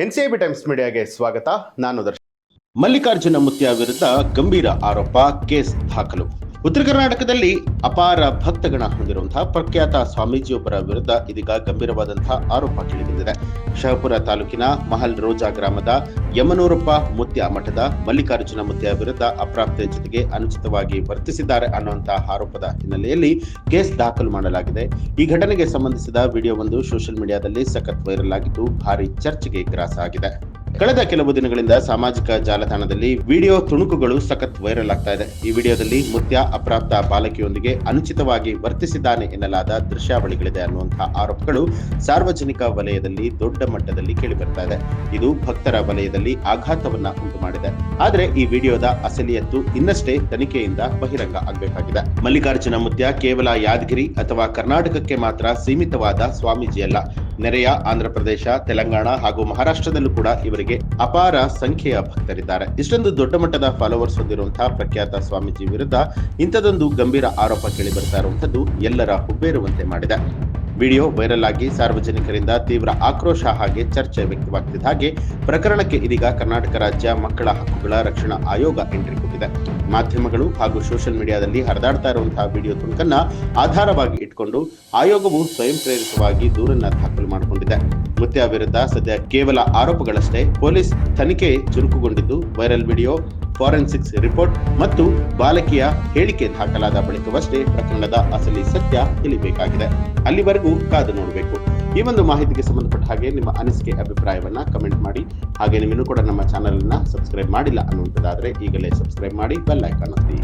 NCIB times ಮೀಡಿಯಾಗೆ ಸ್ವಾಗತ. ನಾನು ದರ್ಶನ್. ಮಲ್ಲಿಕಾರ್ಜುನ ಮುತ್ಯ ವಿರುದ್ಧ ಗಂಭೀರ ಆರೋಪ, ಕೇಸ್ ದಾಖಲು. ಉತ್ತರ ಕರ್ನಾಟಕದಲ್ಲಿ ಅಪಾರ ಭಕ್ತಗಣ ಹೊಂದಿರುವಂತಹ ಪ್ರಖ್ಯಾತ ಸ್ವಾಮೀಜಿಯೊಬ್ಬರ ವಿರುದ್ಧ ಇದೀಗ ಗಂಭೀರವಾದಂತಹ ಆರೋಪ ಕೇಳಿಬಂದಿದೆ. ಶಹಪುರ ತಾಲೂಕಿನ ಮಹಲ್ ರೋಜಾ ಗ್ರಾಮದ ಯಮನೂರಪ್ಪ ಮುತ್ಯ ಮಠದ ಮಲ್ಲಿಕಾರ್ಜುನ ಮುತ್ಯ ವಿರುದ್ಧ ಅಪ್ರಾಪ್ತೆ ಜೊತೆಗೆ ಅನುಚಿತವಾಗಿ ವರ್ತಿಸಿದ್ದಾರೆ ಅನ್ನುವಂತಹ ಆರೋಪದ ಹಿನ್ನೆಲೆಯಲ್ಲಿ ಕೇಸ್ ದಾಖಲು ಮಾಡಲಾಗಿದೆ. ಈ ಘಟನೆಗೆ ಸಂಬಂಧಿಸಿದ ವಿಡಿಯೋವೊಂದು ಸೋಷಿಯಲ್ ಮೀಡಿಯಾದಲ್ಲಿ ಸಖತ್ ವೈರಲ್ ಆಗಿದ್ದು ಭಾರಿ ಚರ್ಚೆಗೆ ಗ್ರಾಸ ಆಗಿದೆ. ಕಳೆದ ಕೆಲವು ದಿನಗಳಿಂದ ಸಾಮಾಜಿಕ ಜಾಲತಾಣದಲ್ಲಿ ವಿಡಿಯೋ ತುಣುಕುಗಳು ಸಖತ್ ವೈರಲ್ ಆಗ್ತಾ ಇದೆ. ಈ ವಿಡಿಯೋದಲ್ಲಿ ಮುತ್ಯ ಅಪ್ರಾಪ್ತ ಬಾಲಕಿಯೊಂದಿಗೆ ಅನುಚಿತವಾಗಿ ವರ್ತಿಸಿದ್ದಾನೆ ಎನ್ನಲಾದ ದೃಶ್ಯಾವಳಿಗಳಿದೆ ಅನ್ನುವಂತಹ ಆರೋಪಗಳು ಸಾರ್ವಜನಿಕ ವಲಯದಲ್ಲಿ ದೊಡ್ಡ ಮಟ್ಟದಲ್ಲಿ ಕೇಳಿಬರ್ತಾ ಇದೆ. ಇದು ಭಕ್ತರ ವಲಯದಲ್ಲಿ ಆಘಾತವನ್ನ ಉಂಟು ಮಾಡಿದೆ. ಆದರೆ ಈ ವಿಡಿಯೋದ ಅಸಲಿಯತ್ತು ಇನ್ನಷ್ಟೇ ತನಿಖೆಯಿಂದ ಬಹಿರಂಗ ಆಗಬೇಕಾಗಿದೆ. ಮಲ್ಲಿಕಾರ್ಜುನ ಮುತ್ಯ ಕೇವಲ ಯಾದಗಿರಿ ಅಥವಾ ಕರ್ನಾಟಕಕ್ಕೆ ಮಾತ್ರ ಸೀಮಿತವಾದ ಸ್ವಾಮೀಜಿಯಲ್ಲ. ನೆರೆಯ ಆಂಧ್ರ ಪ್ರದೇಶ, ತೆಲಂಗಾಣ ಹಾಗೂ ಮಹಾರಾಷ್ಟ್ರದಲ್ಲೂ ಕೂಡ ಇವರಿಗೆ ಅಪಾರ ಸಂಖ್ಯೆಯ ಭಕ್ತರಿದ್ದಾರೆ. ಇಷ್ಟೊಂದು ದೊಡ್ಡ ಮಟ್ಟದ ಫಾಲೋವರ್ಸ್ ಹೊಂದಿರುವಂತಹ ಪ್ರಖ್ಯಾತ ಸ್ವಾಮೀಜಿ ವಿರುದ್ಧ ಇಂಥದೊಂದು ಗಂಭೀರ ಆರೋಪ ಕೇಳಿ ಬರ್ತಾ ಇರುವಂತದ್ದು ಎಲ್ಲರ ಹುಬ್ಬೇರುವಂತೆ ಮಾಡಿದೆ. ವಿಡಿಯೋ ವೈರಲ್ ಆಗಿ ಸಾರ್ವಜನಿಕರಿಂದ ತೀವ್ರ ಆಕ್ರೋಶ ಹಾಗೆ ಚರ್ಚೆ ವ್ಯಕ್ತವಾಗ್ತಿದ್ದ ಹಾಗೆ ಪ್ರಕರಣಕ್ಕೆ ಇದೀಗ ಕರ್ನಾಟಕ ರಾಜ್ಯ ಮಕ್ಕಳ ಹಕ್ಕುಗಳ ರಕ್ಷಣಾ ಆಯೋಗ ಎಂಟ್ರಿ ಕೊಟ್ಟಿದೆ. ಮಾಧ್ಯಮಗಳು ಹಾಗೂ ಸೋಷಿಯಲ್ ಮೀಡಿಯಾದಲ್ಲಿ ಹರಿದಾಡ್ತಾ ಇರುವಂತಹ ವಿಡಿಯೋ ತುಣುಕನ್ನ ಆಧಾರವಾಗಿ ಇಟ್ಕೊಂಡು ಆಯೋಗವು ಸ್ವಯಂ ಪ್ರೇರಿತವಾಗಿ ದೂರನ್ನ ದಾಖಲು ಮಾಡಿಕೊಂಡಿದೆ. ಮುತ್ಯ ವಿರುದ್ಧ ಸದ್ಯ ಕೇವಲ ಆರೋಪಗಳಷ್ಟೇ. ಪೊಲೀಸ್ ತನಿಖೆ ಚುರುಕುಗೊಂಡಿದ್ದು ವೈರಲ್ ವಿಡಿಯೋ, ಫಾರೆನ್ಸಿಕ್ಸ್ ರಿಪೋರ್ಟ್ ಮತ್ತು ಬಾಲಕಿಯ ಹೇಳಿಕೆ ದಾಖಲಾದ ಬಳಿಕವಷ್ಟೇ ಪ್ರಕರಣದ ಅಸಲಿ ಸತ್ಯ ತಿಳಿಬೇಕಾಗಿದೆ. ಅಲ್ಲಿವರೆಗೂ ಕಾದು ನೋಡಬೇಕು. ಈ ಒಂದು ಮಾಹಿತಿಗೆ ಸಂಬಂಧಪಟ್ಟ ಹಾಗೆ ನಿಮ್ಮ ಅನಿಸಿಕೆ, ಅಭಿಪ್ರಾಯವನ್ನ ಕಮೆಂಟ್ ಮಾಡಿ. ಹಾಗೆ ನೀವಿನ್ನೂ ಕೂಡ ನಮ್ಮ ಚಾನೆಲ್ ಅನ್ನ ಸಬ್ಸ್ಕ್ರೈಬ್ ಮಾಡಿಲ್ಲ ಅನ್ನುವಂಥದ್ದಾದ್ರೆ ಈಗಲೇ ಸಬ್ಸ್ಕ್ರೈಬ್ ಮಾಡಿ, ಬೆಲ್ ಐಕಾನ್ ಒತ್ತಿ.